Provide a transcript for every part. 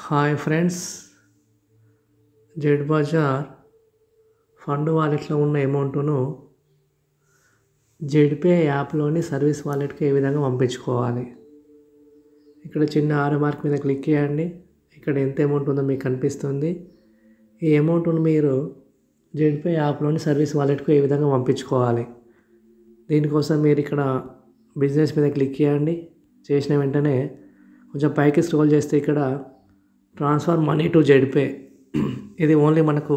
Hi friends, Z Bazaar fund వాలెట్లో ఉన్న అమౌంట్ను జెడ్పే యాప్లోని సర్వీస్ వాలెట్కి ఏ విధంగా పంపించుకోవాలి. ఇక్కడ చిన్న ఆరో మార్క్ మీద క్లిక్ చేయండి. ఇక్కడ ఎంత అమౌంట్ ఉందో మీకు కనిపిస్తుంది. ఈ అమౌంట్ను మీరు జెడ్పే యాప్లోని సర్వీస్ వాలెట్కు ఏ విధంగా పంపించుకోవాలి. దీనికోసం మీరు ఇక్కడ బిజినెస్ మీద క్లిక్ చేయండి. చేసిన వెంటనే కొంచెం పైకి స్క్రోల్ చేస్తే ఇక్కడ ట్రాన్స్ఫర్ మనీ టు జెడ్పే, ఇది ఓన్లీ మనకు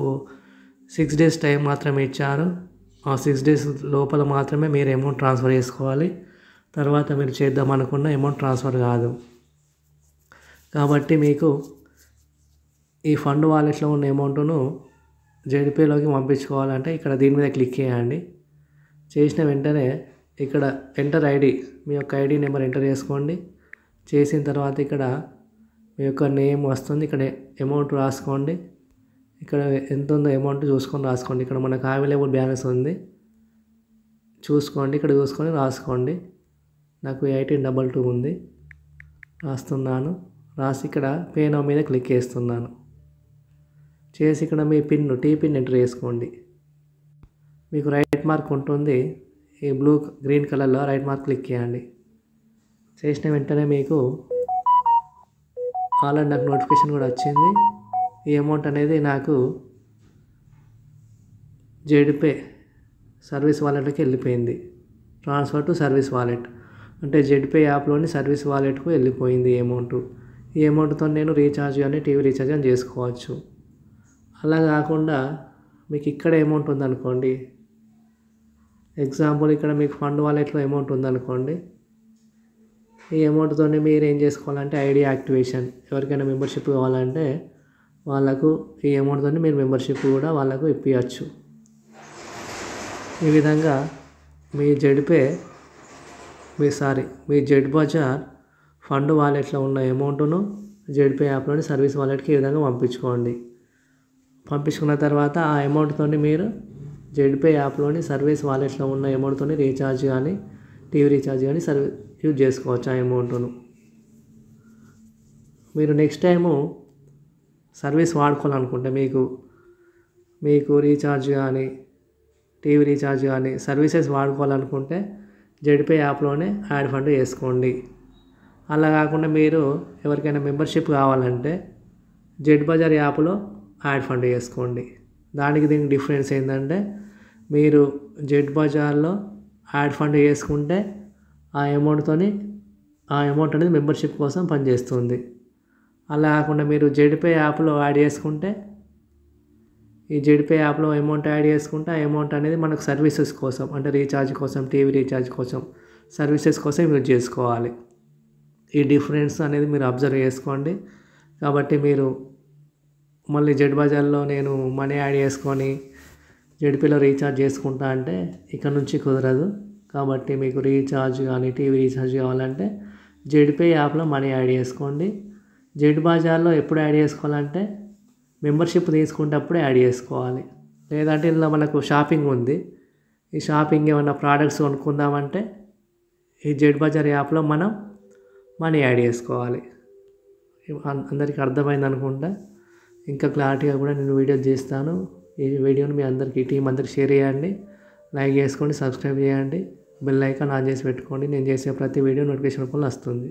6 days టైం మాత్రమే ఇచ్చారు. ఆ 6 days లోపల మాత్రమే మీరు అమౌంట్ ట్రాన్స్ఫర్ చేసుకోవాలి. తర్వాత మీరు చేద్దాం అనుకున్న అమౌంట్ ట్రాన్స్ఫర్ కాదు. కాబట్టి మీకు ఈ ఫండ్ వాలెట్లో ఉన్న అమౌంట్ను జెడ్పేలోకి పంపించుకోవాలంటే ఇక్కడ దీని మీద క్లిక్ చేయండి. చేసిన వెంటనే ఇక్కడ ఎంటర్ ఐడి, మీ యొక్క ఐడి నెంబర్ ఎంటర్ చేసుకోండి. చేసిన తర్వాత ఇక్కడ మీ యొక్క నేమ్ వస్తుంది. ఇక్కడ అమౌంట్ రాసుకోండి. ఇక్కడ ఎంత ఉందో అమౌంట్ చూసుకొని రాసుకోండి. ఇక్కడ మనకు అవైలబుల్ బ్యాలెన్స్ ఉంది, చూసుకోండి. ఇక్కడ చూసుకొని రాసుకోండి. నాకు 1822 ఉంది, రాస్తున్నాను. రాసి ఇక్కడ పే నౌ మీద క్లిక్ చేస్తున్నాను. చేసి ఇక్కడ మీ టీ పిన్ ఎంటర్ చేసుకోండి. మీకు రైట్ మార్క్ ఉంటుంది, ఈ గ్రీన్ కలర్లో రైట్ మార్క్ క్లిక్ చేయండి. చేసిన వెంటనే మీకు ఆల్రెడీ నాకు నోటిఫికేషన్ కూడా వచ్చింది. ఈ అమౌంట్ అనేది నాకు జెడ్పే సర్వీస్ వాలెట్కి వెళ్ళిపోయింది. ట్రాన్స్ఫర్ టు సర్వీస్ వాలెట్ అంటే జెడ్పే యాప్లోని సర్వీస్ వాలెట్కు వెళ్ళిపోయింది ఈ అమౌంట్. ఈ అమౌంట్తో నేను రీఛార్జ్ కానీ టీవీ రీఛార్జ్ కానీ చేసుకోవచ్చు. అలా కాకుండా మీకు ఇక్కడ అమౌంట్ ఉందనుకోండి, ఎగ్జాంపుల్ ఇక్కడ మీకు ఫండ్ వాలెట్లో అమౌంట్ ఉందనుకోండి, ఈ అమౌంట్తో మీరు ఏం చేసుకోవాలంటే ఐడి యాక్టివేషన్, ఎవరికైనా మెంబర్షిప్ కావాలంటే వాళ్ళకు ఈ అమౌంట్తో మీరు మెంబర్షిప్ కూడా వాళ్ళకు ఇప్పించవచ్చు. ఈ విధంగా మీ జెడ్ బజార్ ఫండ్ వాలెట్లో ఉన్న అమౌంట్ను జెడ్పే యాప్లోని సర్వీస్ వాలెట్కి ఈ విధంగా పంపించుకోండి. పంపించుకున్న తర్వాత ఆ అమౌంట్తో మీరు జెడ్పే యాప్లోని సర్వీస్ వాలెట్లో ఉన్న అమౌంట్తో రీఛార్జ్ కానీ టీవీ రీఛార్జ్ కానీ యూజ్ చేసుకోవచ్చు. ఆ అమౌంట్ను మీరు నెక్స్ట్ టైము సర్వీస్ వాడుకోవాలనుకుంటే మీకు రీఛార్జ్ కానీ టీవీ రీఛార్జ్ కానీ సర్వీసెస్ వాడుకోవాలనుకుంటే జెడ్పే యాప్లోనే యాడ్ ఫండ్ చేసుకోండి. అలా కాకుండా మీరు ఎవరికైనా మెంబర్షిప్ కావాలంటే జెడ్ బజార్ యాప్లో యాడ్ ఫండ్ చేసుకోండి. దీనికి డిఫరెన్స్ ఏంటంటే మీరు జెడ్ బజార్లో యాడ్ ఫండ్ చేసుకుంటే ఆ అమౌంట్ అనేది మెంబర్షిప్ కోసం పనిచేస్తుంది. అలా కాకుండా మీరు జెడ్పే యాప్లో యాడ్ చేసుకుంటే, ఈ జెడ్పే యాప్లో అమౌంట్ యాడ్ చేసుకుంటే ఆ అమౌంట్ అనేది మనకు సర్వీసెస్ కోసం అంటే రీఛార్జ్ కోసం, టీవీ రీఛార్జ్ కోసం, సర్వీసెస్ కోసం యూజ్ చేసుకోవాలి. ఈ డిఫరెన్స్ అనేది మీరు అబ్జర్వ్ చేసుకోండి. కాబట్టి మీరు మళ్ళీ జెడ్ బజార్లో నేను మనీ యాడ్ చేసుకొని జెడ్పేలో రీఛార్జ్ చేసుకుంటా అంటే ఇక్కడ నుంచి కుదరదు. కాబట్టి మీకు రీఛార్జ్ కానీ టీవీ రీఛార్జ్ కావాలంటే జెడ్పే యాప్లో మనీ యాడ్ చేసుకోండి. జెడ్ బజార్లో ఎప్పుడు యాడ్ చేసుకోవాలంటే మెంబర్షిప్ తీసుకునేటప్పుడు యాడ్ చేసుకోవాలి. లేదంటే ఇందులో మనకు షాపింగ్ ఉంది, ఈ షాపింగ్ ఏమైనా ప్రోడక్ట్స్ కొనుక్కుందామంటే ఈ జెడ్ బజార్ యాప్లో మనం మనీ యాడ్ చేసుకోవాలి. అందరికీ అర్థమైంది అనుకుంటా. ఇంకా క్లారిటీగా కూడా నేను వీడియో చేస్తాను. ఈ వీడియోని మీ అందరికీ టీం అందరికీ షేర్ చేయండి, లైక్ చేసుకోండి, సబ్స్క్రైబ్ చేయండి, బెల్ ఐకాన్ ఆన్ చేసి పెట్టుకోండి. నేను చేసే ప్రతి వీడియో నోటిఫికేషన్ రూపంలో వస్తుంది.